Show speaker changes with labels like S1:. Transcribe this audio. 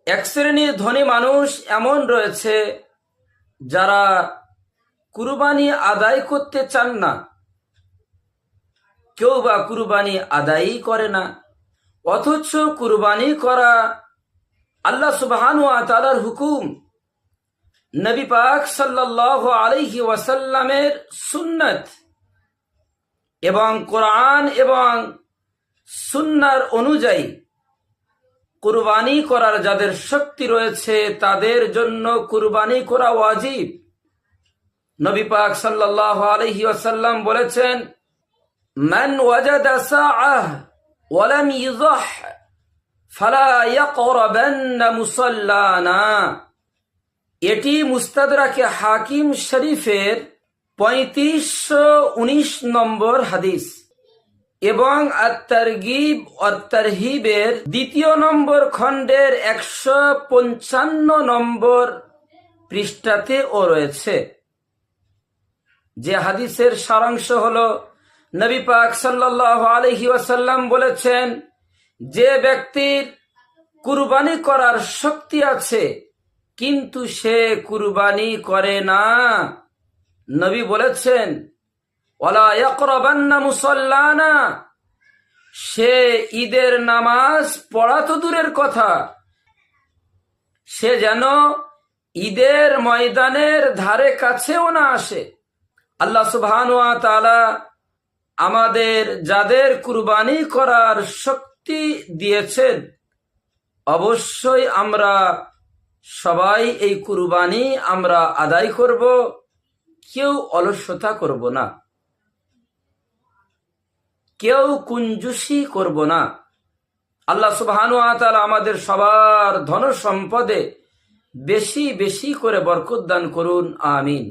S1: এক শ্রেণীর ধনী মানুষ এমন রয়েছে যারা কুরবানি আদায় করতে চান না, কেউ বা কুরবানি আদায়ই করে না, অথচ কুরবানি করা আল্লাহ সুবহানাহু ওয়া তাআলার হুকুম, নবী পাক সাল্লাল্লাহু আলাইহি ওয়াসাল্লামের সুন্নাত এবং কোরআন এবং সুন্নার অনুযায়ী কুরবানি করার যাদের শক্তি রয়েছে তাদের জন্য কুরবানি করা ওয়াজিব। নবী পাক সাল্লাল্লাহু আলাইহি ওয়াসাল্লাম বলেছেন, মান ওয়াজাদা সাআহ ওয়া লাম ইযহ ফালা ইয়াকরাবান্না মুসাল্লানা। এটি মুস্তাদরাকে হাকিম শরীফের 3519 নম্বর হাদিস এবং আত-তারগিব ওয়াত তারহিবের 2 নম্বর খণ্ডের 155 নম্বর পৃষ্ঠাতেও রয়েছে। যে হাদিসের সারাংশ হলো, নবী পাক সাল্লাল্লাহু আলাইহি ওয়াসাল্লাম বলেছেন, যে ব্যক্তির কুরবানি করার শক্তি আছে কিন্তু সে কুরবানি করে না, নবী বলেছেন ওয়ালা ইয়াকরাবান্না মুসাল্লানা, সে ঈদের নামাজ পড়া তো দূরের কথা, সে যেন ঈদের ময়দানের ধারে কাছেও না আসে। আল্লাহ সুবহানাহু ওয়া তাআলা আমাদের যাদের কুরবানি করার শক্তি দিয়েছেন, অবশ্যই আমরা সবাই এই কুরবানি আমরা আদায় করব, কেউ অলসতা করব না, কেউ কুঞ্জুসি করব না। আল্লাহ সুবহানাহু ওয়া তাআলা আমাদের সবার ধন সম্পদে বেশি বেশি করে বরকত দান করুন, আমিন।